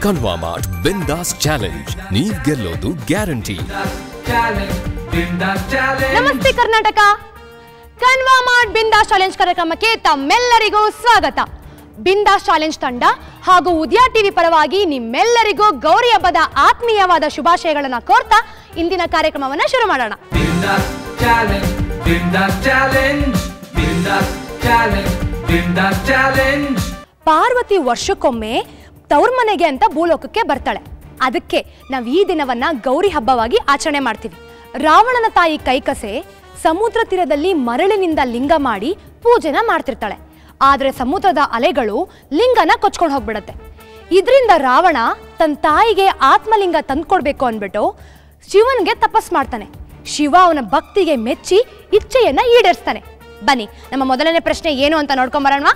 ಕನ್ವಾ mart Bindaas challenge, ನೀವ್ ಗೆಲ್ಲೋದು guarantee. ನಮಸ್ತೆ ಕರ್ನಾಟಕ, ಕನ್ವಾ ಮಾರ್ಟ್ ಬಿಂದಾಸ್ ಚಾಲೆಂಜ್ ಕಾರ್ಯಕ್ರಮಕ್ಕೆ ತಮ್ಮೆಲ್ಲರಿಗೂ ಸ್ವಾಗತ. ಬಿಂದಾಸ್ ಚಾಲೆಂಜ್ ತಂಡ ಹಾಗೂ ಉದಯ ಟಿವಿ ಪರವಾಗಿ ನಿಮ್ಮೆಲ್ಲರಿಗೂ ಗೌರಿ ಹಬ್ಬದ ಆತ್ಮೀಯವಾದ ಶುಭಾಶಯಗಳನ್ನು ಕೋರ್ತಾ ಇಂದಿನ ಕಾರ್ಯಕ್ರಮವನ್ನು ಶುರು ಮಾಡೋಣ. ಪಾರ್ವತಿ ವರ್ಷಕ್ಕೊಮ್ಮೆ ತವ್ರ ಮನೆಗೆ ಅಂತ ಭೂಲೋಕಕ್ಕೆ ಬರ್ತಾಳೆ. ಅದಕ್ಕೆ ನಾವು ಈ ದಿನವನ್ನ ಗೌರಿ ಹಬ್ಬವಾಗಿ ಆಚರಣೆ ಮಾಡ್ತೀವಿ. ರಾವಣನ ತಾಯಿ ಕೈಕಸೆ ಸಮುದ್ರ ತೀರದಲ್ಲಿ ಮರಳಿನಿಂದ ಲಿಂಗ ಮಾಡಿ ಪೂಜೆನ ಮಾಡ್ತಿರ್ತಾಳೆ. ಆದ್ರೆ ಸಮುದ್ರದ ಅಲೆಗಳು ಲಿಂಗನ ಕೊಚ್ಕೊಂಡು ಹೋಗ್ಬಿಡತ್ತೆ. ಇದರಿಂದ ರಾವಣ ತನ್ನ ತಾಯಿಗೆ ಆತ್ಮಲಿಂಗ ತಂದ್ಕೊಡ್ಬೇಕು ಅಂದ್ಬಿಟ್ಟು ಶಿವನ್ಗೆ ತಪಸ್ ಮಾಡ್ತಾನೆ. ಶಿವ ಅವನ ಭಕ್ತಿಗೆ ಮೆಚ್ಚಿ ಇಚ್ಛೆಯನ್ನ ಈಡೇರಿಸ್ತಾನೆ. ಬನ್ನಿ ನಮ್ಮ ಮೊದಲನೇ ಪ್ರಶ್ನೆ ಏನು ಅಂತ ನೋಡ್ಕೊಂಬರೋಣ.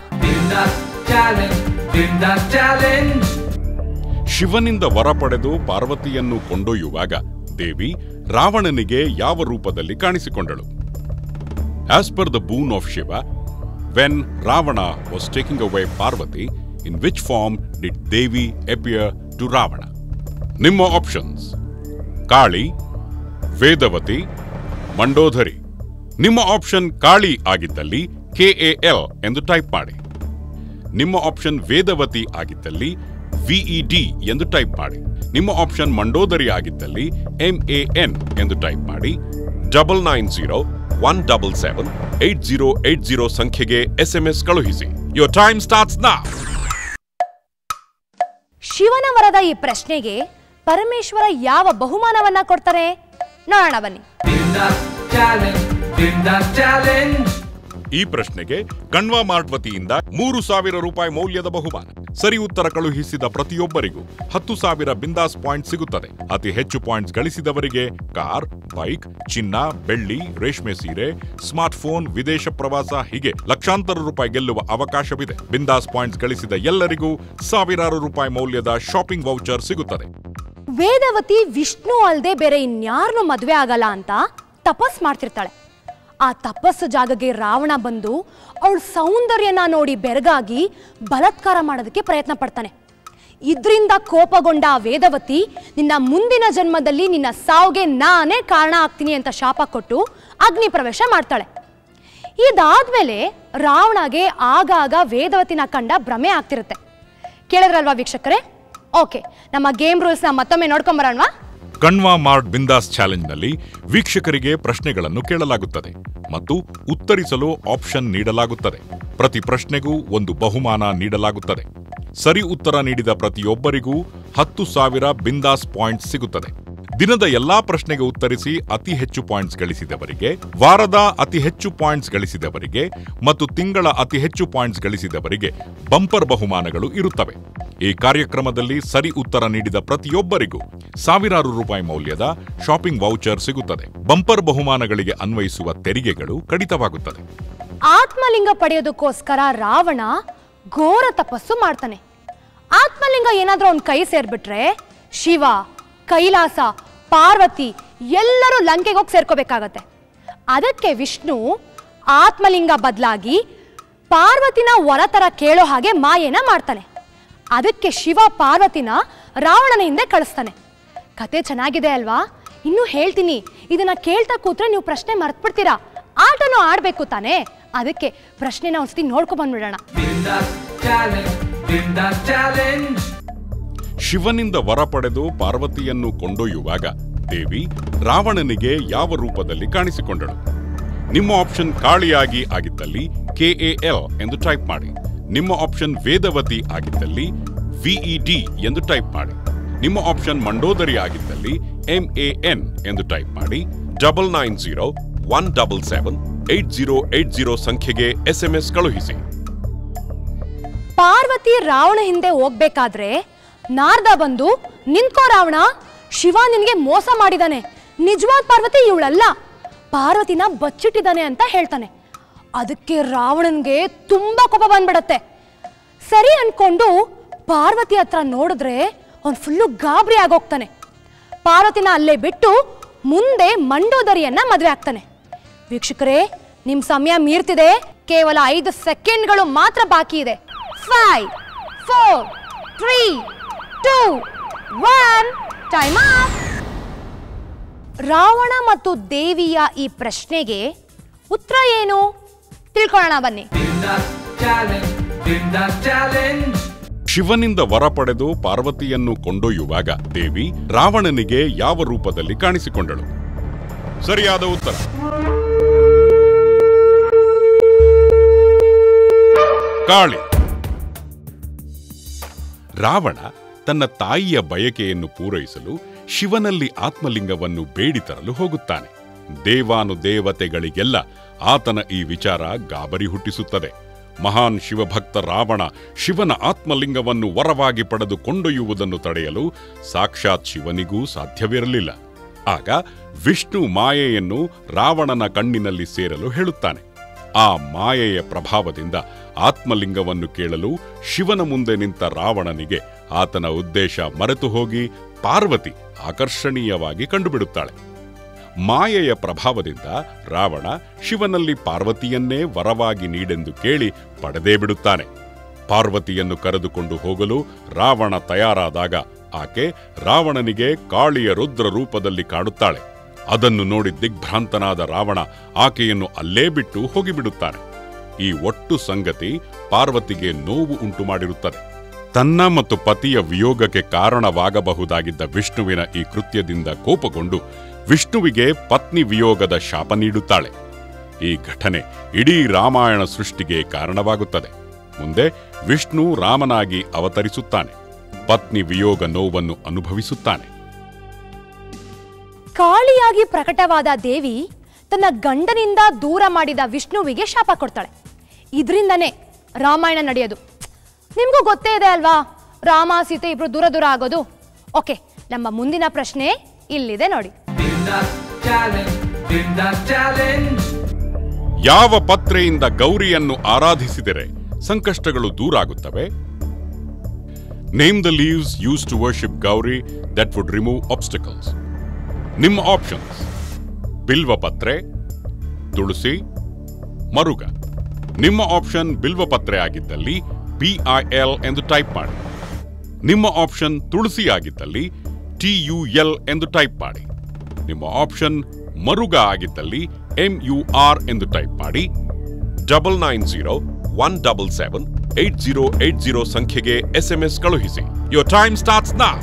ಶಿವನಿಂದ ವರ ಪಡೆದು ಪಾರ್ವತಿಯನ್ನು ಕೊಂಡೊಯ್ಯುವಾಗ ದೇವಿ ರಾವಣನಿಗೆ ಯಾವ ರೂಪದಲ್ಲಿ ಕಾಣಿಸಿಕೊಂಡಳು? As per the boon of Shiva, when Ravana was taking away Parvati, in which form did Devi appear to Ravana? ನಿಮ್ಮ ಆಪ್ಷನ್ಸ್: ಕಾಳಿ, ವೇದವತಿ, ಮಂಡೋದರಿ. ನಿಮ್ಮ ಆಪ್ಷನ್ ಕಾಳಿ ಆಗಿದ್ದಲ್ಲಿ KAL ಎಂದು ಟೈಪ್ ಮಾಡಿ. ನಿಮ್ಮ ಆಪ್ಷನ್ ವೇದವತಿ ಆಗಿದ್ದಲ್ಲಿ VED ಎಂದು ಟೈಪ್ ಮಾಡಿ. ನಿಮ್ಮ ಆಪ್ಷನ್ ಮಂಡೋದರಿ ಆಗಿದ್ದಲ್ಲಿ MAN ಎಂದು ಟೈಪ್ ಮಾಡಿ. 9901778080 ಸಂಖ್ಯೆಗೆ SMS ಕಳುಹಿಸಿ. Your time starts now. ಶಿವನ ವರದ ಈ ಪ್ರಶ್ನೆಗೆ ಪರಮೇಶ್ವರ ಯಾವ ಬಹುಮಾನವನ್ನ ಕೊಡ್ತಾರೆ ನೋಡೋಣ ಬನ್ನಿ. ಈ ಪ್ರಶ್ನೆಗೆ ಕಣ್ವಾ ಮಾರ್ಟ್ ವತಿಯಿಂದ 3,000 ರೂಪಾಯಿ ಮೌಲ್ಯದ ಬಹುಮಾನ. ಸರಿ ಉತ್ತರ ಕಳುಹಿಸಿದ ಪ್ರತಿಯೊಬ್ಬರಿಗೂ 10,000 ಬಿಂದಾಸ್ ಪಾಯಿಂಟ್ ಸಿಗುತ್ತದೆ. ಅತಿ ಹೆಚ್ಚು ಪಾಯಿಂಟ್ಸ್ ಗಳಿಸಿದವರಿಗೆ ಕಾರ್, ಬೈಕ್, ಚಿನ್ನ, ಬೆಳ್ಳಿ, ರೇಷ್ಮೆ ಸೀರೆ, ಸ್ಮಾರ್ಟ್ ಫೋನ್, ವಿದೇಶ ಪ್ರವಾಸ ಹೀಗೆ ಲಕ್ಷಾಂತರ ರೂಪಾಯಿ ಗೆಲ್ಲುವ ಅವಕಾಶವಿದೆ. ಬಿಂದಾಸ್ ಪಾಯಿಂಟ್ಸ್ ಗಳಿಸಿದ ಎಲ್ಲರಿಗೂ ಸಾವಿರಾರು ರೂಪಾಯಿ ಮೌಲ್ಯದ ಶಾಪಿಂಗ್ ವೌಚರ್ ಸಿಗುತ್ತದೆ. ವೇದವತಿ ವಿಷ್ಣು ಅಲ್ಲದೆ ಬೇರೆ ಇನ್ಯಾರನ್ನೂ ಮದುವೆ ಆಗಲ್ಲ ಅಂತ ತಪಸ್ ಮಾಡ್ತಿರ್ತಾಳೆ. ಆ ತಪಸ್ಸು ಜಾಗಕ್ಕೆ ರಾವಣ ಬಂದು ಅವಳ ಸೌಂದರ್ಯನ ನೋಡಿ ಬೆರಗಾಗಿ ಬಲಾತ್ಕಾರ ಮಾಡೋದಕ್ಕೆ ಪ್ರಯತ್ನ ಪಡ್ತಾನೆ. ಇದರಿಂದ ಕೋಪಗೊಂಡ ವೇದವತಿ ನಿನ್ನ ಮುಂದಿನ ಜನ್ಮದಲ್ಲಿ ನಿನ್ನ ಸಾವಿಗೆ ನಾನೇ ಕಾರಣ ಆಗ್ತೀನಿ ಅಂತ ಶಾಪ ಕೊಟ್ಟು ಅಗ್ನಿ ಪ್ರವೇಶ ಮಾಡ್ತಾಳೆ. ಇದಾದ್ಮೇಲೆ ರಾವಣಗೆ ಆಗಾಗ ವೇದವತಿನ ಕಂಡ ಭ್ರಮೆ ಆಗ್ತಿರುತ್ತೆ. ಕೇಳಿದ್ರಲ್ವಾ ವೀಕ್ಷಕರೇ? ಓಕೆ, ನಮ್ಮ ಗೇಮ್ ರೂಲ್ಸ್ನ ಮತ್ತೊಮ್ಮೆ ನೋಡ್ಕೊಂಬರೋಣ. ಕಣ್ವಾ ಮಾರ್ಟ್ ಬಿಂದಾಸ್ ಚಾಲೆಂಜ್ ನಲ್ಲಿ ವೀಕ್ಷಕರಿಗೆ ಪ್ರಶ್ನೆಗಳನ್ನು ಕೇಳಲಾಗುತ್ತದೆ ಮತ್ತು ಉತ್ತರಿಸಲು ಆಪ್ಷನ್ ನೀಡಲಾಗುತ್ತದೆ. ಪ್ರತಿ ಪ್ರಶ್ನೆಗೂ ಒಂದು ಬಹುಮಾನ ನೀಡಲಾಗುತ್ತದೆ. ಸರಿ ಉತ್ತರ ನೀಡಿದ ಪ್ರತಿಯೊಬ್ಬರಿಗೂ 10,000 ಬಿಂದಾಸ್ ಪಾಯಿಂಟ್ಸ್ ಸಿಗುತ್ತದೆ. ದಿನದ ಎಲ್ಲಾ ಪ್ರಶ್ನೆಗೆ ಉತ್ತರಿಸಿ ಅತಿ ಹೆಚ್ಚು ಪಾಯಿಂಟ್ಸ್ ಗಳಿಸಿದವರಿಗೆ, ವಾರದ ಅತಿ ಹೆಚ್ಚು ಪಾಯಿಂಟ್ಸ್ ಗಳಿಸಿದವರಿಗೆ ಮತ್ತು ತಿಂಗಳ ಅತಿ ಹೆಚ್ಚು ಪಾಯಿಂಟ್ಸ್ ಗಳಿಸಿದವರಿಗೆ ಬಂಪರ್ ಬಹುಮಾನಗಳು ಇರುತ್ತವೆ. ಈ ಕಾರ್ಯಕ್ರಮದಲ್ಲಿ ಸರಿ ಉತ್ತರ ನೀಡಿದ ಪ್ರತಿಯೊಬ್ಬರಿಗೂ ಸಾವಿರಾರು ರೂಪಾಯಿ ಮೌಲ್ಯದ ಶಾಪಿಂಗ್ ವೌಚರ್ ಸಿಗುತ್ತದೆ. ಬಂಪರ್ ಬಹುಮಾನಗಳಿಗೆ ಅನ್ವಯಿಸುವ ತೆರಿಗೆಗಳು ಕಡಿತವಾಗುತ್ತದೆ. ಆತ್ಮಲಿಂಗ ಪಡೆಯೋದಕ್ಕೋಸ್ಕರ ರಾವಣ ಘೋರ ತಪಸ್ಸು ಮಾಡ್ತಾನೆ. ಆತ್ಮಲಿಂಗ ಏನಾದ್ರೂ ಅವನ ಕೈ ಸೇರ್ಬಿಟ್ರೆ ಶಿವ, ಕೈಲಾಸ, ಪಾರ್ವತಿ ಎಲ್ಲರೂ ಲಂಕೆಗೆ ಹೋಗಿ ಸೇರ್ಕೋಬೇಕಾಗತ್ತೆ. ಅದಕ್ಕೆ ವಿಷ್ಣು ಆತ್ಮಲಿಂಗ ಬದಲಾಗಿ ಪಾರ್ವತಿನ ವರತರ ಕೇಳೋ ಹಾಗೆ ಮಾಯೇನ ಮಾಡ್ತಾನೆ. ಅದಕ್ಕೆ ಶಿವ ಪಾರ್ವತಿನ ರಾವಣನ ಹಿಂದೆ ಕಳಿಸ್ತಾನೆ. ಕತೆ ಚೆನ್ನಾಗಿದೆ ಅಲ್ವಾ? ಇನ್ನೂ ಹೇಳ್ತೀನಿ. ಇದನ್ನ ಕೇಳ್ತಾ ಕೂತ್ರೆ ನೀವು ಪ್ರಶ್ನೆ ಮರ್ತ್ಬಿಡ್ತೀರಾ. ಆಟನೂ ಆಡ್ಬೇಕು ತಾನೆ. ಅದಕ್ಕೆ ಪ್ರಶ್ನೆನ ಒಂದ್ಸತಿ ನೋಡ್ಕೊಂಡ್ ಬಂದ್ಬಿಡೋಣ. ಶಿವನಿಂದ ವರ ಪಡೆದು ಪಾರ್ವತಿಯನ್ನು ಕೊಂಡೊಯ್ಯುವಾಗ ದೇವಿ ರಾವಣನಿಗೆ ಯಾವ ರೂಪದಲ್ಲಿ ಕಾಣಿಸಿಕೊಂಡಳು? ನಿಮ್ಮ ಆಪ್ಷನ್ ಕಾಳಿಯಾಗಿ ಆಗಿದ್ದಲ್ಲಿ KAL ಎಂದು ಟೈಪ್ ಮಾಡಿ. ನಿಮ್ಮ ಆಪ್ಷನ್ ವೇದವತಿ ಆಗಿದ್ದಲ್ಲಿ VED ಎಂದು ಟೈಪ್ ಮಾಡಿ. ನಿಮ್ಮ ಆಪ್ಷನ್ ಮಂಡೋದರಿ ಆಗಿದ್ದಲ್ಲಿ MAN ಎಂದು ಟೈಪ್ ಮಾಡಿ. 9901778080 ಸಂಖ್ಯೆಗೆ SMS ಕಳುಹಿಸಿ. ಪಾರ್ವತಿ ರಾವಣ ಹಿಂದೆ ಹೋಗ್ಬೇಕಾದ್ರೆ ನಾರ್ದ ಬಂದು ನಿಂತ್ಕೋ ರಾವಣ, ಶಿವ ನಿನ್ಗೆ ಮೋಸ ಮಾಡಿದಾನೆ, ನಿಜವಾದ ಪಾರ್ವತಿ ಇವಳಲ್ಲ, ಪಾರ್ವತಿನ ಬಚ್ಚಿಟ್ಟಿದ್ದಾನೆ ಅಂತ ಹೇಳ್ತಾನೆ. ಅದಕ್ಕೆ ರಾವಣನ್ಗೆ ತುಂಬಾ ಕೋಪ ಬಂದ್ಬಿಡತ್ತೆ. ಸರಿ ಅನ್ಕೊಂಡು ಪಾರ್ವತಿ ಹತ್ರ ನೋಡಿದ್ರೆ ಅವನು ಫುಲ್ಲು ಗಾಬರಿ ಆಗೋಗ್ತಾನೆ. ಪಾರ್ವತಿನ ಅಲ್ಲೇ ಬಿಟ್ಟು ಮುಂದೆ ಮಂಡೋದರಿಯನ್ನ ಮದುವೆ ಆಗ್ತಾನೆ. ವೀಕ್ಷಕರೇ, ನಿಮ್ ಸಮಯ ಮೀರ್ತಿದೆ. ಕೇವಲ 5 ಸೆಕೆಂಡ್ಗಳು ಮಾತ್ರ ಬಾಕಿ ಇದೆ. 5, 4, 3, 2, 1 ಟೈಮ್ ಅಪ್. ರಾವಣ ಮತ್ತು ದೇವಿಯ ಈ ಪ್ರಶ್ನೆಗೆ ಉತ್ತರ ಏನು ತಿಳ್ಕೊಳ್ಳೋಣ ಬನ್ನಿ. ಶಿವನಿಂದ ವರ ಪಡೆದು ಪಾರ್ವತಿಯನ್ನು ಕೊಂಡೊಯ್ಯುವಾಗ ದೇವಿ ರಾವಣನಿಗೆ ಯಾವ ರೂಪದಲ್ಲಿ ಕಾಣಿಸಿಕೊಂಡಳು? ಸರಿಯಾದ ಉತ್ತರ ಕಾಳಿ. ರಾವಣ ತನ್ನ ತಾಯಿಯ ಬಯಕೆಯನ್ನು ಪೂರೈಸಲು ಶಿವನಲ್ಲಿ ಆತ್ಮಲಿಂಗವನ್ನು ಬೇಡಿ ತರಲು ಹೋಗುತ್ತಾನೆ. ದೇವಾನುದೇವತೆಗಳಿಗೆಲ್ಲ ಆತನ ಈ ವಿಚಾರ ಗಾಬರಿ ಹುಟ್ಟಿಸುತ್ತದೆ. ಮಹಾನ್ ಶಿವಭಕ್ತ ರಾವಣ ಶಿವನ ಆತ್ಮಲಿಂಗವನ್ನು ವರವಾಗಿ ಪಡೆದು ಕೊಂಡೊಯ್ಯುವುದನ್ನು ತಡೆಯಲು ಸಾಕ್ಷಾತ್ ಶಿವನಿಗೂ ಸಾಧ್ಯವಿರಲಿಲ್ಲ. ಆಗ ವಿಷ್ಣು ಮಾಯೆಯನ್ನು ರಾವಣನ ಕಣ್ಣಿನಲ್ಲಿ ಸೇರಲು ಹೇಳುತ್ತಾನೆ. ಆ ಮಾಯೆಯ ಪ್ರಭಾವದಿಂದ ಆತ್ಮಲಿಂಗವನ್ನು ಕೇಳಲು ಶಿವನ ಮುಂದೆ ನಿಂತ ರಾವಣನಿಗೆ ಆತನ ಉದ್ದೇಶ ಮರೆತು ಹೋಗಿ ಪಾರ್ವತಿ ಆಕರ್ಷಣೀಯವಾಗಿ ಕಂಡುಬಿಡುತ್ತಾಳೆ. ಮಾಯೆಯ ಪ್ರಭಾವದಿಂದ ರಾವಣ ಶಿವನಲ್ಲಿ ಪಾರ್ವತಿಯನ್ನೇ ವರವಾಗಿ ನೀಡೆಂದು ಕೇಳಿ ಪಡೆದೇ ಬಿಡುತ್ತಾನೆ. ಪಾರ್ವತಿಯನ್ನು ಕರೆದುಕೊಂಡು ಹೋಗಲು ರಾವಣ ತಯಾರಾದಾಗ ಆಕೆ ರಾವಣನಿಗೆ ಕಾಳಿಯ ರುದ್ರ ರೂಪದಲ್ಲಿ ಕಾಡುತ್ತಾಳೆ. ಅದನ್ನು ನೋಡಿ ದಿಗ್ಭ್ರಾಂತನಾದ ರಾವಣ ಆಕೆಯನ್ನು ಅಲ್ಲೇ ಬಿಟ್ಟು ಹೋಗಿಬಿಡುತ್ತಾನೆ. ಈ ಒಟ್ಟು ಸಂಗತಿ ಪಾರ್ವತಿಗೆ ನೋವು ಉಂಟು ಮಾಡಿರುತ್ತದೆ. ತನ್ನ ಮತ್ತು ಪತಿಯ ವಿಯೋಗಕ್ಕೆ ಕಾರಣವಾಗಬಹುದಾಗಿದ್ದ ವಿಷ್ಣುವಿನ ಈ ಕೃತ್ಯದಿಂದ ಕೋಪಗೊಂಡು ವಿಷ್ಣುವಿಗೆ ಪತ್ನಿ ವಿಯೋಗದ ಶಾಪ ನೀಡುತ್ತಾಳೆ. ಈ ಘಟನೆ ಇಡೀ ರಾಮಾಯಣ ಸೃಷ್ಟಿಗೆ ಕಾರಣವಾಗುತ್ತದೆ. ಮುಂದೆ ವಿಷ್ಣು ರಾಮನಾಗಿ ಅವತರಿಸುತ್ತಾನೆ. ಪತ್ನಿ ವಿಯೋಗ ನೋವನ್ನು ಅನುಭವಿಸುತ್ತಾನೆ. ಕಾಳಿಯಾಗಿ ಪ್ರಕಟವಾದ ದೇವಿ ತನ್ನ ಗಂಡನಿಂದ ದೂರ ಮಾಡಿದ ವಿಷ್ಣುವಿಗೆ ಶಾಪ ಕೊಡ್ತಾಳೆ. ಇದರಿಂದನೇ ರಾಮಾಯಣ ನಡೆಯೋದು. ನಿಮ್ಗೂ ಗೊತ್ತೇ ಇದೆ ಅಲ್ವಾ, ರಾಮ ಸೀತೆ ಇಬ್ರು ದೂರ ದೂರ ಆಗೋದು. ಓಕೆ, ನಮ್ಮ ಮುಂದಿನ ಪ್ರಶ್ನೆ ಇಲ್ಲಿದೆ ನೋಡಿ. ಯಾವ ಪತ್ರೆಯಿಂದ ಗೌರಿಯನ್ನು ಆರಾಧಿಸಿದರೆ ಸಂಕಷ್ಟಗಳು ದೂರಾಗುತ್ತವೆ? Name the leaves use to worship Gauri that would remove obstacles. ನಿಮ್ಮ ಆಪ್ಷನ್ಸ್: ಬಿಲ್ವಪತ್ರೆ, ತುಳಸಿ, ಮರುಗ. ನಿಮ್ಮ ಆಪ್ಷನ್ ಬಿಲ್ವಪತ್ರೆ ಆಗಿದ್ದಲ್ಲಿ BIL ಎಂದು ಟೈಪ್ ಮಾಡಿ. ನಿಮ್ಮ ಆಪ್ಷನ್ ತುಳಸಿ ಆಗಿದ್ದಲ್ಲಿ TUL ಎಂದು ಟೈಪ್ ಮಾಡಿ. ನಿಮ್ಮ ಆಪ್ಷನ್ ಮರುಗ ಆಗಿದ್ದಲ್ಲಿ MUR ಎಂದು ಟೈಪ್ ಮಾಡಿ. 9901778080 ಸಂಖ್ಯೆಗೆ SMS ಕಳುಹಿಸಿ. Your time starts now.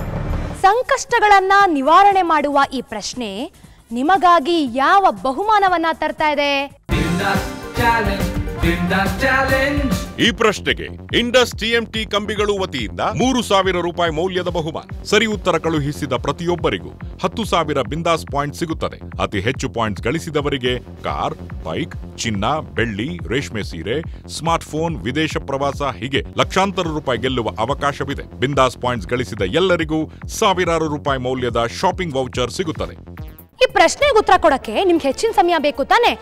ಸಂಕಷ್ಟಗಳನ್ನ ನಿವಾರಣೆ ಮಾಡುವ ಈ ಪ್ರಶ್ನೆ ನಿಮಗಾಗಿ ಯಾವ ಬಹುಮಾನವನ್ನ ತರ್ತಾ ಇದೆ? ಈ ಪ್ರಶ್ನೆಗೆ ಇಂಡಸ್ TMT ಕಂಬಿಗಳು ವತಿಯಿಂದ 3,000 ರೂಪಾಯಿ ಮೌಲ್ಯದ ಬಹುಮಾನ. ಸರಿ ಉತ್ತರ ಕಳುಹಿಸಿದ ಪ್ರತಿಯೊಬ್ಬರಿಗೂ 10,000 ಬಿಂದಾಸ್ ಪಾಯಿಂಟ್ ಸಿಗುತ್ತದೆ. ಅತಿ ಹೆಚ್ಚು ಪಾಯಿಂಟ್ಸ್ ಗಳಿಸಿದವರಿಗೆ ಕಾರ್, ಬೈಕ್, ಚಿನ್ನ, ಬೆಳ್ಳಿ, ರೇಷ್ಮೆ ಸೀರೆ, ಸ್ಮಾರ್ಟ್ ಫೋನ್, ವಿದೇಶ ಪ್ರವಾಸ ಹೀಗೆ ಲಕ್ಷಾಂತರ ರೂಪಾಯಿ ಗೆಲ್ಲುವ ಅವಕಾಶವಿದೆ. ಬಿಂದಾಸ್ ಪಾಯಿಂಟ್ಸ್ ಗಳಿಸಿದ ಎಲ್ಲರಿಗೂ ಸಾವಿರಾರು ರೂಪಾಯಿ ಮೌಲ್ಯದ ಶಾಪಿಂಗ್ ವೌಚರ್ ಸಿಗುತ್ತದೆ. ಈ ಪ್ರಶ್ನೆಗೆ ಉತ್ತರ ಕೊಡಕ್ಕೆ ನಿಮ್ಗೆ ಹೆಚ್ಚಿನ ಸಮಯ ಬೇಕು ತಾನೆ?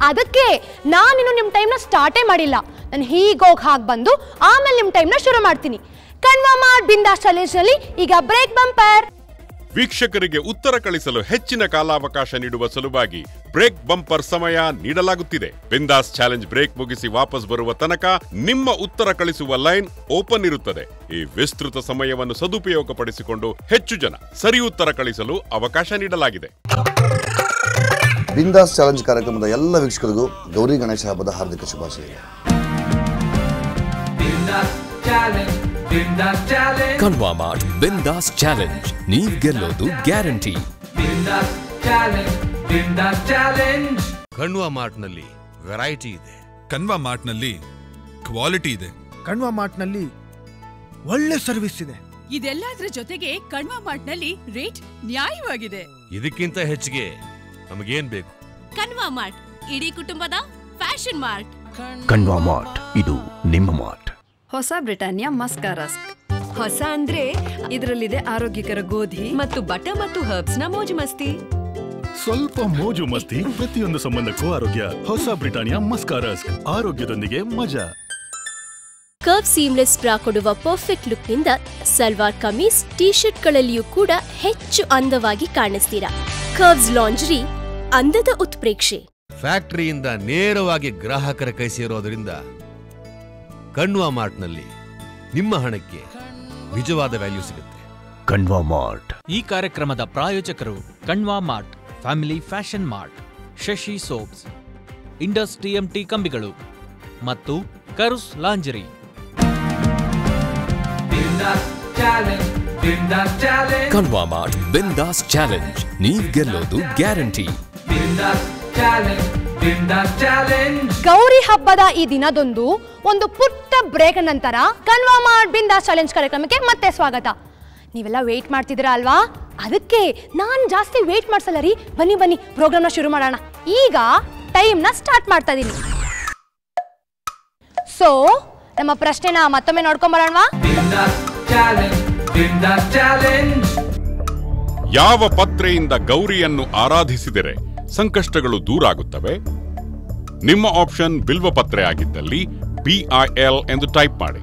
ಅದಕ್ಕೆ ನಾನಿನ್ನು ನಿಮ್ ಟೈಮ್ನ ಸ್ಟಾರ್ಟೇ ಮಾಡಿಲ್ಲ. ನಾನು ಹೀಗೋಗಿ ಹಾಗೆ ಬಂದು ಆಮೇಲೆ ನಿಮ್ ಟೈಮ್ನ ಶುರು ಮಾಡ್ತೀನಿ. ಕಣ್ವಾ ಮಾಡ್ ಬಿಂದಾಸ್ ಚಾಲೆಂಜ್ ನಲ್ಲಿ ಈಗ ಬ್ರೇಕ್ ಬಂಪರ್. ವೀಕ್ಷಕರಿಗೆ ಉತ್ತರ ಕಳಿಸಲು ಹೆಚ್ಚಿನ ಕಾಲಾವಕಾಶ ನೀಡುವ ಸಲುವಾಗಿ ಬ್ರೇಕ್ ಬಂಪರ್ ಸಮಯ ನೀಡಲಾಗುತ್ತಿದೆ. ಬಿಂದಾಸ್ ಚಾಲೆಂಜ್ ಬ್ರೇಕ್ ಮುಗಿಸಿ ವಾಪಸ್ ಬರುವ ತನಕ ನಿಮ್ಮ ಉತ್ತರ ಕಳಿಸುವ ಲೈನ್ ಓಪನ್ ಇರುತ್ತದೆ. ಈ ವಿಸ್ತೃತ ಸಮಯವನ್ನು ಸದುಪಯೋಗಪಡಿಸಿಕೊಂಡು ಹೆಚ್ಚು ಜನ ಸರಿ ಉತ್ತರ ಕಳಿಸಲು ಅವಕಾಶ ನೀಡಲಾಗಿದೆ. ಬಿಂದಾಸ್ ಚಾಲೆಂಜ್ ಕಾರ್ಯಕ್ರಮದ ಎಲ್ಲ ವೀಕ್ಷಕರಿಗೂ ಗೌರಿ ಗಣೇಶ ಹಬ್ಬದ ಹಾರ್ದಿಕ ಶುಭಾಶಯಗಳು. ಕಣ್ವಾ ಮಾರ್ಟ್ ಬಿಂದಾಸ್ ಚಾಲೆಂಜ್, ನೀವು ಗೆಲ್ಲೋದು ಗ್ಯಾರಂಟಿ. ಕಣ್ವಾ ಮಾರ್ಟ್ ನಲ್ಲಿ ವೆರೈಟಿ ಇದೆ. ಕಣ್ವಾ ಮಾರ್ಟ್ ನಲ್ಲಿ ಕ್ವಾಲಿಟಿ ಇದೆ. ಕಣ್ವಾ ಮಾರ್ಟ್ ನಲ್ಲಿ ಒಳ್ಳೆ ಸರ್ವಿಸ್ ಇದೆ. ಇದೆಲ್ಲದರ ಜೊತೆಗೆ ಕಣ್ವಾ ಮಾರ್ಟ್ ನಲ್ಲಿ ರೇಟ್ ನ್ಯಾಯವಾಗಿದೆ. ಇದಕ್ಕಿಂತ ಹೆಚ್ಚಿಗೆ ನಮಗೇನ್ ಬೇಕು? ಕಣ್ವಾ ಮಾರ್ಟ್ ಇಡೀ ಕುಟುಂಬದ ಫ್ಯಾಷನ್ ಮಾರ್ಟ್. ಕಣ್ವಾ ಮಾರ್ಟ್, ಇದು ನಿಮ್ಮ ಮಾರ್ಟ್. ಹೊಸ ಬ್ರಿಟಾನಿಯಾ ಮಸ್ಕಾರಸ್ಕ್. ಹೊಸ ಅಂದ್ರೆ ಇದರಲ್ಲಿದೆ ಆರೋಗ್ಯಕರ ಗೋಧಿ ಮತ್ತು ಬಟರ್ ಮತ್ತು ಹರ್ಬ್ಸ್ ನ ಮೋಜು ಮಸ್ತಿ. ಸ್ವಲ್ಪ ಮೋಜು ಮಸ್ತಿ ಪ್ರತಿಯೊಂದು ಸಂಬಂಧಕ್ಕೂ ಆರೋಗ್ಯ. ಹೊಸ ಬ್ರಿಟಾನಿಯಾ ಮಸ್ಕಾರಸ್ಕ್, ಆರೋಗ್ಯದೊಂದಿಗೆ ಮಜಾ. ಕರ್ವ್ ಸೀಮ್ಲೆಸ್ ಬ್ರಾ ಕೊಡುವ ಪರ್ಫೆಕ್ಟ್ ಲುಕ್ ನಿಂದ ಸಲ್ವಾರ್ ಕಮೀಸ್, ಟಿ ಶರ್ಟ್ ಗಳಲ್ಲಿಯೂ ಕೂಡ ಹೆಚ್ಚು ಅಂದವಾಗಿ ಕಾಣಿಸ್ತೀರಾ. ಕರ್ವ್ಸ್ ಲಾಂಜರಿ, ಅಂದದ ಉತ್ಪ್ರೇಕ್ಷೆ. ಫ್ಯಾಕ್ಟರಿಯಿಂದ ನೇರವಾಗಿ ಗ್ರಾಹಕರ ಕೈ ಸೇರೋದ್ರಿಂದ ಕಣ್ವಾ ಮಾರ್ಟ್ ನಲ್ಲಿ ನಿಮ್ಮ ಹಣಕ್ಕೆ ನಿಜವಾದ ವ್ಯಾಲ್ಯೂ ಸಿಗುತ್ತೆ. ಕಣ್ವಾ ಮಾರ್ಟ್. ಈ ಕಾರ್ಯಕ್ರಮದ ಪ್ರಾಯೋಜಕರು Kanva mart, family fashion mart, Shashi soaps, Indus TMT ಕಂಬಿಗಳು ಮತ್ತು ಕರುಸ್ lingerie. Kanva mart Bindaas challenge, ನೀವ್ ಗೆಲ್ಲೋದು ಗ್ಯಾರಂಟಿ. ಗೌರಿ ಹಬ್ಬದ ಈ ದಿನದೊಂದು ಒಂದು ಪುಟ್ಟ ಬ್ರೇಕ್ ನಂತರ ಕಣ್ವಾ ಮಾರ್ಟ್ ಬಿಂದಾಸ್ ಚಾಲೆಂಜ್ ಕಾರ್ಯಕ್ರಮಕ್ಕೆ ಮತ್ತೆ ಸ್ವಾಗತ. ನೀವೆಲ್ಲ ವೇಟ್ ಮಾಡ್ತಿದ್ದೀರಾ ಅಲ್ವಾ? ಅದಕ್ಕೆ ನಾನು ಜಾಸ್ತಿ ವೇಟ್ ಮಾಡ್ಸಲ್ಲ ರೀ. ಬನ್ನಿ ಬನ್ನಿ ಪ್ರೋಗ್ರಾಮ್ನ ಶುರು ಮಾಡೋಣ. ಈಗ ಟೈಮ್ನ ಸ್ಟಾರ್ಟ್ ಮಾಡ್ತಾ ಇದ್ದೀನಿ. ಸೊ ನಮ್ಮ ಪ್ರಶ್ನೆನ ಮತ್ತೊಮ್ಮೆ ನೋಡ್ಕೊಂಬರೋಣವಾ? ಯಾವ ಪತ್ರೆಯಿಂದ ಗೌರಿಯನ್ನು ಆರಾಧಿಸಿದರೆ ಸಂಕಷ್ಟಗಳು ದೂರಾಗುತ್ತವೆ? ನಿಮ್ಮ ಆಪ್ಷನ್ ಬಿಲ್ವ ಪತ್ರೆ ಆಗಿದ್ದಲ್ಲಿ BIL ಎಂದು ಟೈಪ್ ಮಾಡಿ.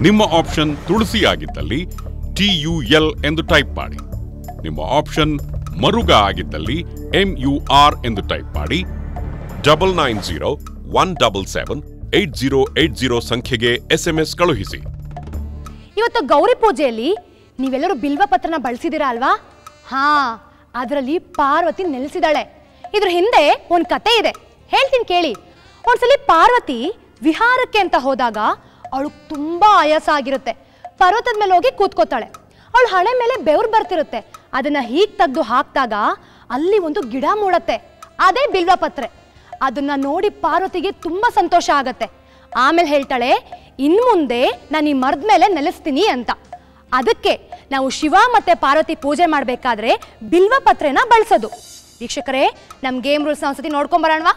ನಿಮ್ಮ ಆಪ್ಷನ್ ತುಳಸಿ ಆಗಿದ್ದಲ್ಲಿ TUL ಎಂದು ಟೈಪ್ ಮಾಡಿ. ನಿಮ್ಮ ಆಪ್ಷನ್ ಮರುಗ ಆಗಿದ್ದಲ್ಲಿ MUR ಎಂದು ಟೈಪ್ ಮಾಡಿ. 9901778080 ಸಂಖ್ಯೆಗೆ SMS ಕಳುಹಿಸಿ. ಇವತ್ತು ಗೌರಿ ಪೂಜೆಯಲ್ಲಿ ನೀವೆಲ್ಲರೂ ಬಿಲ್ವ ಪತ್ರನ ಬಳಸಿದ್ದೀರಾ ಅಲ್ವಾ? ಹಾ, ಅದರಲ್ಲಿ ಪಾರ್ವತಿ ನೆಲೆಸಿದಾಳೆ. ಇದ್ರ ಹಿಂದೆ ಒಂದು ಕತೆ ಇದೆ, ಹೇಳ್ತೀನಿ ಕೇಳಿ. ಒಂದ್ಸಲಿ ಪಾರ್ವತಿ ವಿಹಾರಕ್ಕೆ ಅಂತ ಹೋದಾಗ ಅವಳು ತುಂಬಾ ಆಯಾಸ ಆಗಿರುತ್ತೆ. ಪರ್ವತದ ಮೇಲೆ ಹೋಗಿ ಕೂತ್ಕೋತಾಳೆ. ಅವಳು ಹಣೆ ಮೇಲೆ ಬೆವರು ಬರ್ತಿರುತ್ತೆ. ಅದನ್ನ ಹೀಗೆ ತೆಗೆದು ಹಾಕಿದಾಗ ಅಲ್ಲಿ ಒಂದು ಗಿಡ ಮೂಡತ್ತೆ, ಅದೇ ಬಿಲ್ವ ಪತ್ರೆ. ಅದನ್ನ ನೋಡಿ ಪಾರ್ವತಿಗೆ ತುಂಬಾ ಸಂತೋಷ ಆಗತ್ತೆ. ಆಮೇಲೆ ಹೇಳ್ತಾಳೆ, ಇನ್ನು ಮುಂದೆ ನಾನು ಈ ಮರದ ಮೇಲೆ ನೆಲೆಸ್ತೀನಿ ಅಂತ. ಅದಕ್ಕೆ ನಾವು ಶಿವ ಮತ್ತೆ ಪಾರ್ವತಿ ಪೂಜೆ ಮಾಡಬೇಕಾದ್ರೆ ಬಿಲ್ವ ಪತ್ರೆನ ಬಳಸೋದು. ವೀಕ್ಷಕರೇ, ನಮ್ಮ ಗೇಮ್ ರೂಲ್ಸ್ ಒಂದ್ಸತಿ ನೋಡ್ಕೊಂಬರೋಣವಾ?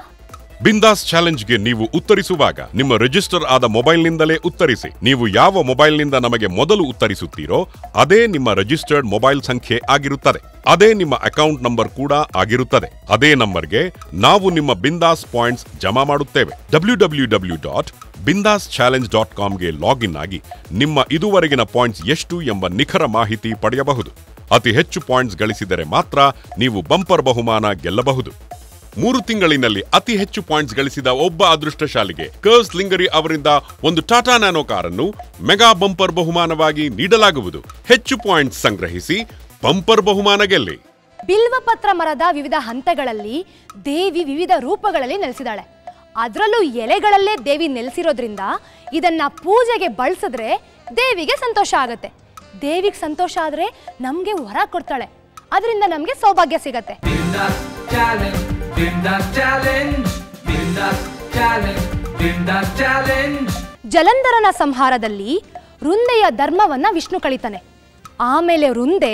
ಬಿಂದಾಸ್ ಚಾಲೆಂಜ್ಗೆ ನೀವು ಉತ್ತರಿಸುವಾಗ ನಿಮ್ಮ ರಿಜಿಸ್ಟರ್ ಆದ ಮೊಬೈಲ್ನಿಂದಲೇ ಉತ್ತರಿಸಿ. ನೀವು ಯಾವ ಮೊಬೈಲ್ನಿಂದ ನಮಗೆ ಮೊದಲು ಉತ್ತರಿಸುತ್ತೀರೋ ಅದೇ ನಿಮ್ಮ ರಿಜಿಸ್ಟರ್ಡ್ ಮೊಬೈಲ್ ಸಂಖ್ಯೆ ಆಗಿರುತ್ತದೆ. ಅದೇ ನಿಮ್ಮ ಅಕೌಂಟ್ ನಂಬರ್ ಕೂಡ ಆಗಿರುತ್ತದೆ. ಅದೇ ನಂಬರ್ಗೆ ನಾವು ನಿಮ್ಮ ಬಿಂದಾಸ್ ಪಾಯಿಂಟ್ಸ್ ಜಮಾ ಮಾಡುತ್ತೇವೆ. www.bindaschallenge.comಗೆ ಲಾಗಿನ್ ಆಗಿ ನಿಮ್ಮ ಇದುವರೆಗಿನ ಪಾಯಿಂಟ್ಸ್ ಎಷ್ಟು ಎಂಬ ನಿಖರ ಮಾಹಿತಿ ಪಡೆಯಬಹುದು. ಅತಿ ಹೆಚ್ಚು ಪಾಯಿಂಟ್ಸ್ ಗಳಿಸಿದರೆ ಮಾತ್ರ ನೀವು ಬಂಪರ್ ಬಹುಮಾನ ಗೆಲ್ಲಬಹುದು. 3 ತಿಂಗಳಿನಲ್ಲಿ ಅತಿ ಹೆಚ್ಚು ಪಾಯಿಂಟ್ಸ್ ಗಳಿಸಿದ ಒಬ್ಬ ಅದೃಷ್ಟಶಾಲಿಗೆ ಕರ್ಸ್ ಲಿಂಗರಿ ಅವರಿಂದ ಒಂದು ಟಾಟಾ ನ್ಯಾನೋ ಕಾರನ್ನು ಮೆಗಾ ಬಂಪರ್ ಬಹುಮಾನವಾಗಿ ನೀಡಲಾಗುವುದು. ಹೆಚ್ಚು ಪಾಯಿಂಟ್ಸ್ ಸಂಗ್ರಹಿಸಿ ಬಂಪರ್ ಬಹುಮಾನ ಗೆಲ್ಲಿ. ಬಿಲ್ವಪತ್ರ ಮರದ ವಿವಿಧ ಹಂತಗಳಲ್ಲಿ ದೇವಿ ವಿವಿಧ ರೂಪಗಳಲ್ಲಿ ನೆಲೆಸಿದಾಳೆ. ಅದರಲ್ಲೂ ಎಲೆಗಳಲ್ಲೇ ದೇವಿ ನೆಲೆಸಿರೋದ್ರಿಂದ ಇದನ್ನ ಪೂಜೆಗೆ ಬಳಸಿದ್ರೆ ದೇವಿಗೆ ಸಂತೋಷ ಆಗತ್ತೆ. ದೇವಿಗೆ ಸಂತೋಷ ಆದ್ರೆ ನಮ್ಗೆ ವರ ಕೊಡ್ತಾಳೆ, ಅದರಿಂದ ನಮ್ಗೆ ಸೌಭಾಗ್ಯ ಸಿಗತ್ತೆ. ಜಲಂಧರನ ಸಂಹಾರದಲ್ಲಿ ವೃಂದೆಯ ಧರ್ಮವನ್ನ ವಿಷ್ಣು ಕಳಿತಾನೆ. ಆಮೇಲೆ ವೃಂದೆ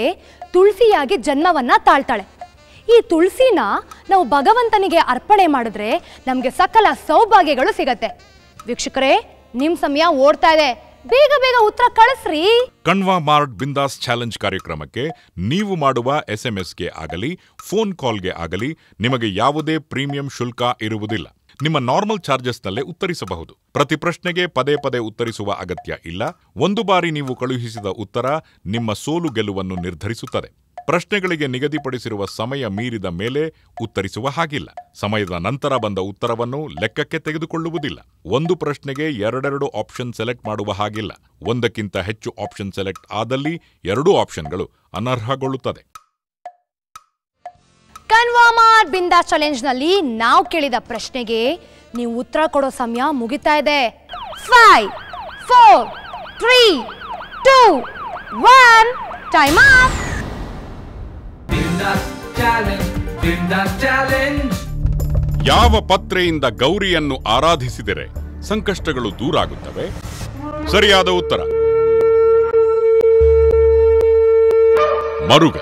ತುಳಸಿಯಾಗಿ ಜನ್ಮವನ್ನ ತಾಳ್ತಾಳೆ. ಈ ತುಳಸಿನ ನಾವು ಭಗವಂತನಿಗೆ ಅರ್ಪಣೆ ಮಾಡಿದ್ರೆ ನಮ್ಗೆ ಸಕಲ ಸೌಭಾಗ್ಯಗಳು ಸಿಗತ್ತೆ. ವೀಕ್ಷಕರೇ, ನಿಮ್ ಸಮಯ ಓಡ್ತಾ ಇದೆ, ಬೇಗ ಬೇಗ ಉತ್ತರ ಕಳಿಸ್ರಿ. ಕಣ್ವಾ ಮಾರ್ಟ್ ಬಿಂದಾಸ್ ಚಾಲೆಂಜ್ ಕಾರ್ಯಕ್ರಮಕ್ಕೆ ನೀವು ಮಾಡುವ SMSಗೆ ಆಗಲಿ ಫೋನ್ ಕಾಲ್ಗೆ ಆಗಲಿ ನಿಮಗೆ ಯಾವುದೇ ಪ್ರೀಮಿಯಂ ಶುಲ್ಕ ಇರುವುದಿಲ್ಲ. ನಿಮ್ಮ ನಾರ್ಮಲ್ ಚಾರ್ಜಸ್ನಲ್ಲೇ ಉತ್ತರಿಸಬಹುದು. ಪ್ರತಿ ಪ್ರಶ್ನೆಗೆ ಪದೇ ಪದೇ ಉತ್ತರಿಸುವ ಅಗತ್ಯ ಇಲ್ಲ. ಒಂದು ಬಾರಿ ನೀವು ಕಳುಹಿಸಿದ ಉತ್ತರ ನಿಮ್ಮ ಸೋಲು ಗೆಲುವನ್ನು ನಿರ್ಧರಿಸುತ್ತದೆ. ಪ್ರಶ್ನೆಗಳಿಗೆ ನಿಗದಿಪಡಿಸಿರುವ ಸಮಯ ಮೀರಿದ ಮೇಲೆ ಉತ್ತರಿಸುವ ಹಾಗಿಲ್ಲ. ಸಮಯದ ನಂತರ ಬಂದ ಉತ್ತರವನ್ನು ಲೆಕ್ಕಕ್ಕೆ ತೆಗೆದುಕೊಳ್ಳುವುದಿಲ್ಲ. ಒಂದು ಪ್ರಶ್ನೆಗೆ 2 ಆಪ್ಷನ್ ಸೆಲೆಕ್ಟ್ ಮಾಡುವ ಹಾಗಿಲ್ಲ. ಒಂದಕ್ಕಿಂತ ಹೆಚ್ಚು ಆಪ್ಷನ್ ಸೆಲೆಕ್ಟ್ ಆದಲ್ಲಿ 2 ಆಪ್ಷನ್ಗಳು ಅನರ್ಹಗೊಳ್ಳುತ್ತದೆ. ಕಣ್ವಾ ಮಾರ್ಟ್ ಬಿಂದಾಸ್ ಚಾಲೆಂಜ್ ನಲ್ಲಿ ನಾವು ಕೇಳಿದ ಪ್ರಶ್ನೆಗೆ ನೀವು ಉತ್ತರ ಕೊಡೋ ಸಮಯ ಮುಗಿತಾ ಇದೆ. 5 4 3 2 1 ಟೈಮ್ ಅಪ್. ಯಾವ ಪತ್ರೆಯಿಂದ ಗೌರಿಯನ್ನು ಆರಾಧಿಸಿದರೆ ಸಂಕಷ್ಟಗಳು ದೂರಾಗುತ್ತವೆ? ಸರಿಯಾದ ಉತ್ತರ ಮರುಗ.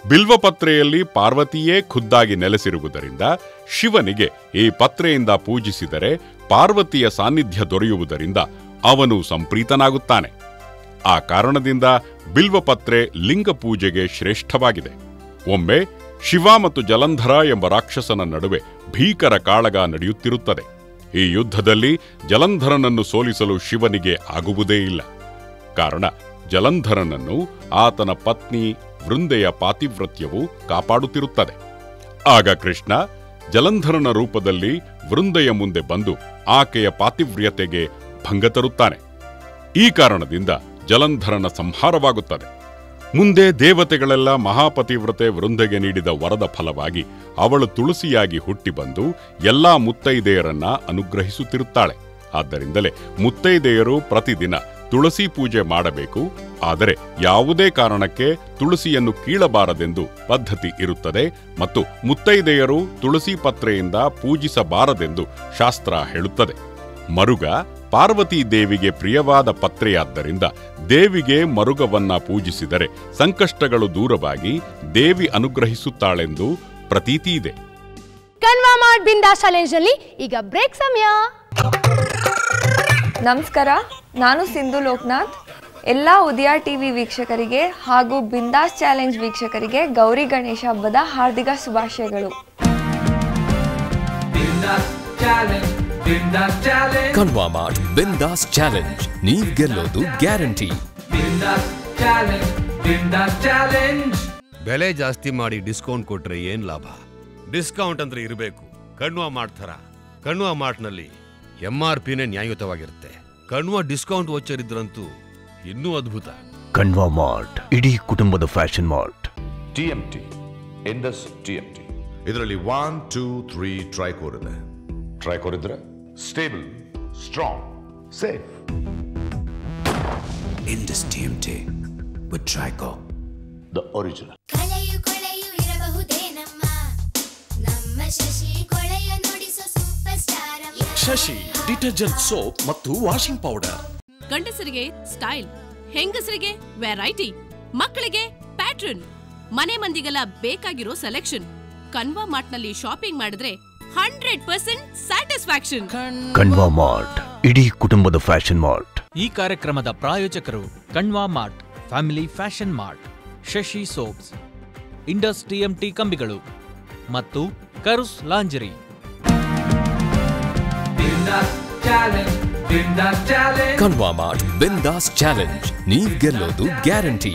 ಬಿಲ್ವಪತ್ರೆಯಲ್ಲಿ ಪಾರ್ವತಿಯೇ ಖುದ್ದಾಗಿ ನೆಲೆಸಿರುವುದರಿಂದ ಶಿವನಿಗೆ ಈ ಪತ್ರೆಯಿಂದ ಪೂಜಿಸಿದರೆ ಪಾರ್ವತಿಯ ಸಾನ್ನಿಧ್ಯ ದೊರೆಯುವುದರಿಂದ ಅವನು ಸಂಪ್ರೀತನಾಗುತ್ತಾನೆ. ಆ ಕಾರಣದಿಂದ ಬಿಲ್ವಪತ್ರೆ ಲಿಂಗ ಪೂಜೆಗೆ ಶ್ರೇಷ್ಠವಾಗಿದೆ. ಒಮ್ಮೆ ಶಿವ ಮತ್ತು ಜಲಂಧರ ಎಂಬ ರಾಕ್ಷಸನ ನಡುವೆ ಭೀಕರ ಕಾಳಗ ನಡೆಯುತ್ತಿರುತ್ತದೆ. ಈ ಯುದ್ಧದಲ್ಲಿ ಜಲಂಧರನನ್ನು ಸೋಲಿಸಲು ಶಿವನಿಗೆ ಆಗುವುದೇ ಇಲ್ಲ. ಕಾರಣ ಜಲಂಧರನನ್ನು ಆತನ ಪತ್ನಿ ವೃಂದೆಯ ಪಾತಿವ್ರತ್ಯವು ಕಾಪಾಡುತ್ತಿರುತ್ತದೆ. ಆಗ ಕೃಷ್ಣ ಜಲಂಧರನ ರೂಪದಲ್ಲಿ ವೃಂದೆಯ ಮುಂದೆ ಬಂದು ಆಕೆಯ ಪಾತಿವ್ರತೆಗೆ ಭಂಗ ತರುತ್ತಾನೆ. ಈ ಕಾರಣದಿಂದ ಜಲಂಧರನ ಸಂಹಾರವಾಗುತ್ತದೆ. ಮುಂದೆ ದೇವತೆಗಳೆಲ್ಲ ಮಹಾಪತಿವ್ರತೆ ವೃಂದೆಗೆ ನೀಡಿದ ವರದ ಫಲವಾಗಿ ಅವಳು ತುಳಸಿಯಾಗಿ ಹುಟ್ಟಿ ಬಂದು ಎಲ್ಲಾ ಮುತ್ತೈದೆಯರನ್ನ ಅನುಗ್ರಹಿಸುತ್ತಿರುತ್ತಾಳೆ. ಆದ್ದರಿಂದಲೇ ಮುತ್ತೈದೆಯರು ಪ್ರತಿದಿನ ತುಳಸಿ ಪೂಜೆ ಮಾಡಬೇಕು. ಆದರೆ ಯಾವುದೇ ಕಾರಣಕ್ಕೆ ತುಳಸಿಯನ್ನು ಕೀಳಬಾರದೆಂದು ಪದ್ಧತಿ ಇರುತ್ತದೆ ಮತ್ತು ಮುತ್ತೈದೆಯರು ತುಳಸಿ ಪತ್ರೆಯಿಂದ ಪೂಜಿಸಬಾರದೆಂದು ಶಾಸ್ತ್ರ ಹೇಳುತ್ತದೆ. ಮರುಗ ಪಾರ್ವತೀ ದೇವಿಗೆ ಪ್ರಿಯವಾದ ಪತ್ರೆಯಾದ್ದರಿಂದ ದೇವಿಗೆ ಮರುಗವನ್ನ ಪೂಜಿಸಿದರೆ ಸಂಕಷ್ಟಗಳು ದೂರವಾಗಿ ದೇವಿ ಅನುಗ್ರಹಿಸುತ್ತಾಳೆಂದು ಪ್ರತೀತಿ ಇದೆ. ಕಣ್ವಾ ಮಾಡ್ ಬಿಂದಾಸ್ ಚಾಲೆಂಜ್ ನಲ್ಲಿ ಈಗ ಬ್ರೇಕ್ ಸಮಯ. ನಮಸ್ಕಾರ, ನಾನು ಸಿಂಧು ಲೋಕನಾಥ್. ಎಲ್ಲ ಉದಯ ಟಿವಿ ವೀಕ್ಷಕರಿಗೆ ಹಾಗೂ ಬಿಂದಾಸ್ ಚಾಲೆಂಜ್ ವೀಕ್ಷಕರಿಗೆ ಗೌರಿ ಗಣೇಶ ಹಬ್ಬದ ಹಾರ್ದಿಕ ಶುಭಾಶಯಗಳು. ಕಣ್ವಾ ಮಾಡ್ ಬಿಂದಾಸ್ ಚಾಲೆಂಜ್, ನೀವ್ ಗೆಲ್ಲೋದು ಗ್ಯಾರಂಟಿ. ಬೆಲೆ ಜಾಸ್ತಿ ಮಾಡಿ ಡಿಸ್ಕೌಂಟ್ ಕೊಟ್ರೆ ಏನ್ ಲಾಭ? ಡಿಸ್ಕೌಂಟ್ ಅಂದ್ರೆ ಇರಬೇಕು. ಕಣ್ವಾ ಮಾಡ್ತಾರ. ಕಣ್ವಾ ಮಾರ್ಟ್ನಲ್ಲಿ MRPನೇ ನ್ಯಾಯಯುತವಾಗಿರುತ್ತೆ. ಕಣ್ವಾ ಡಿಸ್ಕೌಂಟ್ ವೋಚರ್ ಇದ್ರಂತೂ ಇನ್ನೂ ಅದ್ಭುತ. ಕಣ್ವಾ ಮಾರ್ಟ್ ಇಡೀ ಕುಟುಂಬದ fashion mart. TMT Indus TMT ಇದರಲ್ಲಿ 1, 2, 3 ಟ್ರೈಕೋರ್ ಇದೆ. ಟ್ರೈಕೋರ್ ಇದ್ರೆ stable, strong, safe. Indus TMT with Trico, the original. ಕಳೆಯು ಕೊಳೆಯು ಇರಬಹುದೇನಮ್ಮ, ನಮ್ಮ ಶಶಿ ಕೊಳೆಯ ನುಡಿಸೋ super star. Shashi detergent soap ಮತ್ತು ವಾಷಿಂಗ್ ಪೌಡರ್. ಗಂಡಸರಿಗೆ ಸ್ಟೈಲ್, ಹೆಂಗಸರಿಗೆ ವೆರೈಟಿ, ಮಕ್ಕಳಿಗೆ ಪ್ಯಾಟ್ರನ್, ಮನೆ ಮಂದಿಗೆಲ್ಲ ಬೇಕಾಗಿರೋ ಸೆಲೆಕ್ಷನ್. ಕಣ್ವಾ ಮಾರ್ಟ್ನಲ್ಲಿ ಶಾಪಿಂಗ್ ಮಾಡಿದ್ರೆ 100% ಸ್ಯಾಟಿಸ್ಫ್ಯಾಕ್ಷನ್. ಕಣ್ವಾ ಮಾರ್ಟ್ ಇಡೀ ಕುಟುಂಬದ ಫ್ಯಾಷನ್ ಮಾರ್ಟ್. ಈ ಕಾರ್ಯಕ್ರಮದ ಪ್ರಾಯೋಜಕರು Kanva mart, family fashion mart, Shashi soaps, Indus TMT ಕಂಬಿಗಳು ಮತ್ತು ಕರುಸ್ lingerie. Kanva mart Bindaas challenge, ನೀವ್ ಗೆಲ್ಲೋದು guarantee.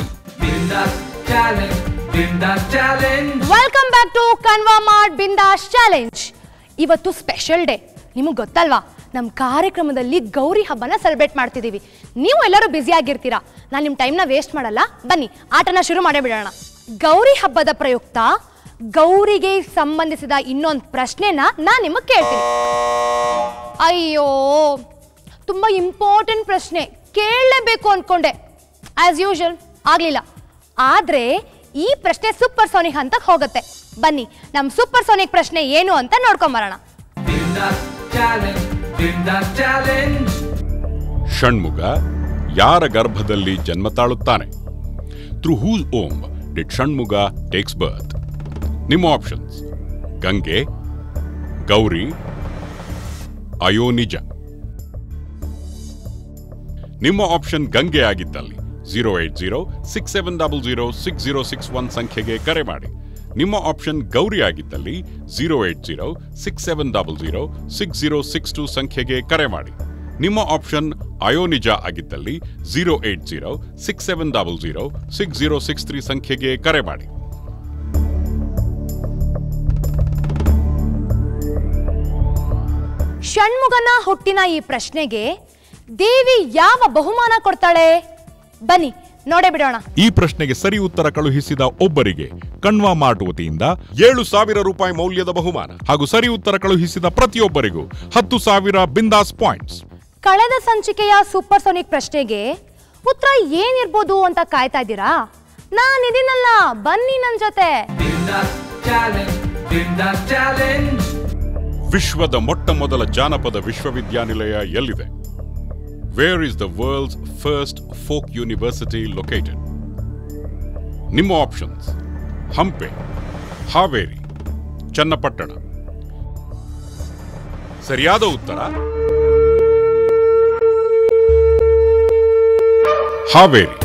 Welcome back to Kanva mart Bindaas challenge. ಇವತ್ತು ಸ್ಪೆಷಲ್ ಡೇ. ನಿಮಗೆ ಗೊತ್ತಲ್ವಾ, ನಮ್ಮ ಕಾರ್ಯಕ್ರಮದಲ್ಲಿ ಗೌರಿ ಹಬ್ಬನ ಸೆಲೆಬ್ರೇಟ್ ಮಾಡ್ತಿದ್ದೀವಿ. ನೀವು ಎಲ್ಲರೂ ಬ್ಯುಸಿ ಆಗಿರ್ತೀರಾ, ನಾನು ನಿಮ್ಮ ಟೈಮ್ನ ವೇಸ್ಟ್ ಮಾಡಲ್ಲ. ಬನ್ನಿ ಆಟನ ಶುರು ಮಾಡೇ ಬಿಡೋಣ. ಗೌರಿ ಹಬ್ಬದ ಪ್ರಯುಕ್ತ ಗೌರಿಗೆ ಸಂಬಂಧಿಸಿದ ಇನ್ನೊಂದು ಪ್ರಶ್ನೆನ ನಾನು ನಿಮಗೆ ಕೇಳ್ತೀನಿ. ಅಯ್ಯೋ, ತುಂಬ ಇಂಪಾರ್ಟೆಂಟ್ ಪ್ರಶ್ನೆ, ಕೇಳಲೇಬೇಕು ಅಂದ್ಕೊಂಡೆ. ಆಸ್ ಯೂಶುವಲ್ ಆಗಲಿಲ್ಲ. ಆದರೆ ಈ ಪ್ರಶ್ನೆ ಸೂಪರ್ ಸೋನಿಕ್ ಅಂತ ಹೋಗುತ್ತೆ. ಬನ್ನಿ ನಮ್ಮ ಸೂಪರ್ ಸೋನಿಕ್ ಪ್ರಶ್ನೆ ಏನು ಅಂತ ನೋಡ್ಕೊಂಬರೋಣ. ಷಣ್ಮುಗ ಯಾರ ಗರ್ಭದಲ್ಲಿ ಜನ್ಮ ತಾಳುತ್ತಾನೆ? Through whose womb did Shanmuga takes birth? ನಿಮ್ಮ ಆಪ್ಷನ್ಸ್: ಗಂಗೆ, ಗೌರಿ, ಅಯೋನಿಜ. ನಿಮ್ಮ ಆಪ್ಷನ್ ಗಂಗೆ ಆಗಿದ್ದಲ್ಲಿ 08067006061 ಸಂಖ್ಯೆಗೆ ಕರೆ ಮಾಡಿ. ನಿಮ್ಮ ಆಪ್ಷನ್ ಗೌರಿ ಆಗಿದ್ದಲ್ಲಿ 08067006062 ಸಂಖ್ಯೆಗೆ ಕರೆ ಮಾಡಿ. ನಿಮ್ಮ ಆಪ್ಷನ್ ಅಯೋನಿಜ ಆಗಿದ್ದಲ್ಲಿ 08067006063 ಸಂಖ್ಯೆಗೆ ಕರೆ ಮಾಡಿ. ಷಣ್ಮುಗನ ಹುಟ್ಟಿನ ಈ ಪ್ರಶ್ನೆಗೆ ದೇವಿ ಯಾವ ಬಹುಮಾನ ಕೊಡ್ತಾಳೆ? ಬನ್ನಿ ನೋಡೇ ಬಿಡೋಣ. ಈ ಪ್ರಶ್ನೆಗೆ ಸರಿ ಉತ್ತರ ಕಳುಹಿಸಿದ ಒಬ್ಬರಿಗೆ ಕಣ್ವಾ ಮಾರ್ಟ್ ವತಿಯಿಂದ 7,000 ರೂಪಾಯಿ ಮೌಲ್ಯದ ಬಹುಮಾನ ಹಾಗೂ ಸರಿ ಉತ್ತರ ಕಳುಹಿಸಿದ ಪ್ರತಿಯೊಬ್ಬರಿಗೂ 10,000 ಬಿಂದಾಸ್ ಪಾಯಿಂಟ್ಸ್. ಕಳೆದ ಸಂಚಿಕೆಯ ಸೂಪರ್ ಸೋನಿಕ್ ಪ್ರಶ್ನೆಗೆ ಉತ್ತರ ಏನಿರ್ಬೋದು ಅಂತ ಕಾಯ್ತಾ ಇದ್ದೀರಾ? ನಾನಿದ್ದೀನಲ್ಲ, ಬನ್ನಿ ನನ್ನ ಜೊತೆ. ವಿಶ್ವದ ಮೊಟ್ಟ ಮೊದಲ ಜಾನಪದ ವಿಶ್ವವಿದ್ಯಾನಿಲಯ ಎಲ್ಲಿದೆ? Where is the world's first folk university located? ನಿಮ್ಮ ಆಪ್ಷನ್ಸ್: ಹಂಪೆ, ಹಾವೇರಿ, ಚನ್ನಪಟ್ಟಣ. ಸರಿಯಾದ ಉತ್ತರ ಹಾವೇರಿ.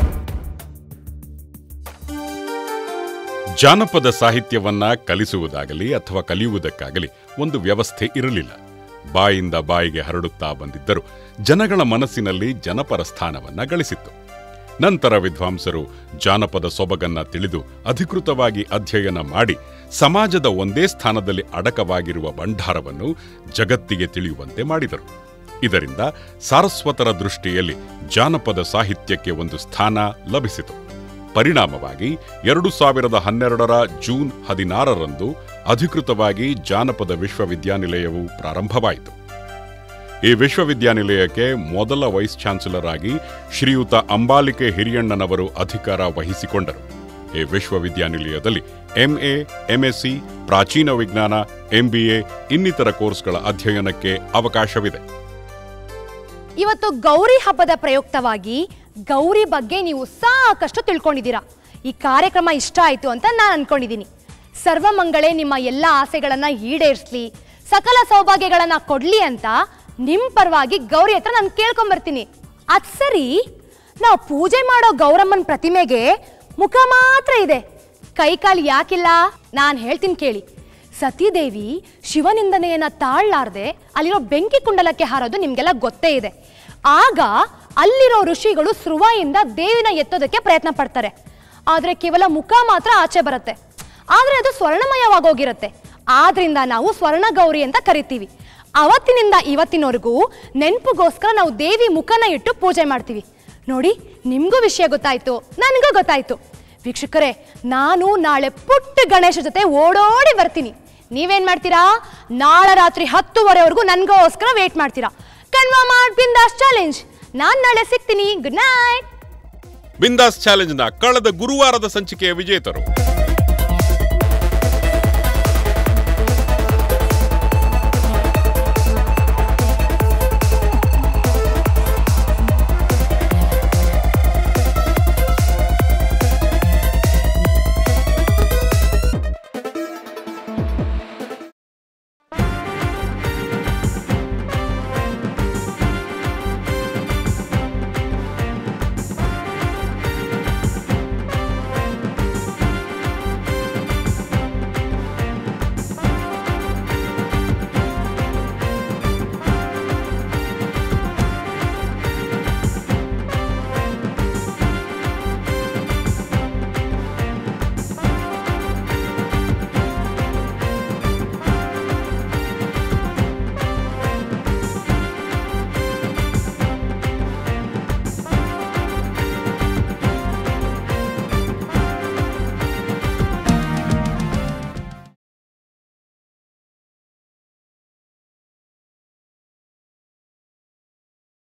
ಜಾನಪದ ಸಾಹಿತ್ಯವನ್ನ ಕಲಿಸುವುದಾಗಲಿ ಅಥವಾ ಕಲಿಯುವುದಕ್ಕಾಗಲಿ ಒಂದು ವ್ಯವಸ್ಥೆ ಇರಲಿಲ್ಲ. ಬಾಯಿಂದ ಬಾಯಿಗೆ ಹರಡುತ್ತಾ ಬಂದಿದ್ದರು ಜನಗಳ ಮನಸ್ಸಿನಲ್ಲಿ ಜನಪರ ಸ್ಥಾನವನ್ನ ಗಳಿಸಿತ್ತು. ನಂತರ ವಿದ್ವಾಂಸರು ಜಾನಪದ ಸೊಬಗನ್ನ ತಿಳಿದು ಅಧಿಕೃತವಾಗಿ ಅಧ್ಯಯನ ಮಾಡಿ ಸಮಾಜದ ಒಂದೇ ಸ್ಥಾನದಲ್ಲಿ ಅಡಕವಾಗಿರುವ ಭಂಡಾರವನ್ನು ಜಗತ್ತಿಗೆ ತಿಳಿಯುವಂತೆ ಮಾಡಿದರು. ಇದರಿಂದ ಸಾರಸ್ವತರ ದೃಷ್ಟಿಯಲ್ಲಿ ಜಾನಪದ ಸಾಹಿತ್ಯಕ್ಕೆ ಒಂದು ಸ್ಥಾನ ಲಭಿಸಿತು. ಪರಿಣಾಮವಾಗಿ 2012ರ ಜೂನ್ 16ರಂದು ಅಧಿಕೃತವಾಗಿ ಜಾನಪದ ವಿಶ್ವವಿದ್ಯಾನಿಲಯವು ಪ್ರಾರಂಭವಾಯಿತು. ಈ ವಿಶ್ವವಿದ್ಯಾನಿಲಯಕ್ಕೆ ಮೊದಲ ವೈಸ್ ಚಾನ್ಸಲರ್ ಆಗಿ ಶ್ರೀಯುತ ಅಂಬಾಲಿಕೆ ಹಿರಿಯಣ್ಣನವರು ಅಧಿಕಾರ ವಹಿಸಿಕೊಂಡರು. ಈ ವಿಶ್ವವಿದ್ಯಾನಿಲಯದಲ್ಲಿ MA, MSc, ಪ್ರಾಚೀನ ವಿಜ್ಞಾನ, MBA ಇನ್ನಿತರ ಕೋರ್ಸ್ಗಳ ಅಧ್ಯಯನಕ್ಕೆ ಅವಕಾಶವಿದೆ. ಇವತ್ತು ಗೌರಿ ಹಬ್ಬದ ಪ್ರಯುಕ್ತವಾಗಿ ಗೌರಿ ಬಗ್ಗೆ ನೀವು ಸಾಕಷ್ಟು ತಿಳ್ಕೊಂಡಿದ್ದೀರಾ. ಈ ಕಾರ್ಯಕ್ರಮ ಇಷ್ಟ ಆಯಿತು ಅಂತ ನಾನು ಅನ್ಕೊಂಡಿದ್ದೀನಿ. ಸರ್ವಮಂಗಳೇ ನಿಮ್ಮ ಎಲ್ಲ ಆಸೆಗಳನ್ನ ಈಡೇರಿಸಲಿ, ಸಕಲ ಸೌಭಾಗ್ಯಗಳನ್ನ ಕೊಡ್ಲಿ ಅಂತ ನಿಮ್ಮ ಪರವಾಗಿ ಗೌರಿ ಹತ್ರ ನಾನು ಕೇಳ್ಕೊಂಬರ್ತೀನಿ. ಅದು ಸರಿ, ನಾವು ಪೂಜೆ ಮಾಡೋ ಗೌರಮ್ಮನ ಪ್ರತಿಮೆಗೆ ಮುಖ ಮಾತ್ರ ಇದೆ, ಕೈಕಾಲು ಯಾಕಿಲ್ಲ? ನಾನು ಹೇಳ್ತೀನಿ ಕೇಳಿ. ಸತೀದೇವಿ ಶಿವನಿಂದನೆಯನ್ನ ತಾಳ್ಲಾರ್ದೆ ಅಲ್ಲಿರೋ ಬೆಂಕಿ ಕುಂಡಲಕ್ಕೆ ಹಾರೋದು ನಿಮ್ಗೆಲ್ಲ ಗೊತ್ತೇ ಇದೆ. ಆಗ ಅಲ್ಲಿರೋ ಋಷಿಗಳು ಸೃವಾಯಿಂದ ದೇವಿನ ಎತ್ತೋದಕ್ಕೆ ಪ್ರಯತ್ನ ಪಡ್ತಾರೆ. ಆದರೆ ಕೇವಲ ಮುಖ ಮಾತ್ರ ಆಚೆ ಬರುತ್ತೆ. ಆದರೆ ಅದು ಸ್ವರ್ಣಮಯವಾಗೋಗಿರುತ್ತೆ. ಆದ್ರಿಂದ ನಾವು ಸ್ವರ್ಣ ಗೌರಿ ಅಂತ ಕರಿತೀವಿ. ಅವತ್ತಿನಿಂದ ಇವತ್ತಿನವರೆಗೂ ನೆನಪಿಗೋಸ್ಕರ ನಾವು ದೇವಿ ಮುಖನ ಇಟ್ಟು ಪೂಜೆ ಮಾಡ್ತೀವಿ. ನೋಡಿ, ನಿಮಗೂ ವಿಷಯ ಗೊತ್ತಾಯ್ತು, ನನಗೂ ಗೊತ್ತಾಯ್ತು. ವೀಕ್ಷಕರೇ, ನಾನು ನಾಳೆ ಪುಟ್ಟ ಗಣೇಶ ಜೊತೆ ಓಡೋಡಿ ಬರ್ತೀನಿ. ನೀವೇನ್ ಮಾಡ್ತೀರಾ? ನಾಳೆ ರಾತ್ರಿ 10:30ವರೆಗೂ ನನಗೋಸ್ಕರ ವೇಟ್ ಮಾಡ್ತೀರಾ. Kanva mart Bindaas challenge. ನಾನು ನಾಳೆ ಸಿಗ್ತೀನಿ. Good night. ಬಿಂದಾಸ್ ಚಾಲೆಂಜ್ನ ಕಳೆದ ಗುರುವಾರದ ಸಂಚಿಕೆಯ ವಿಜೇತರು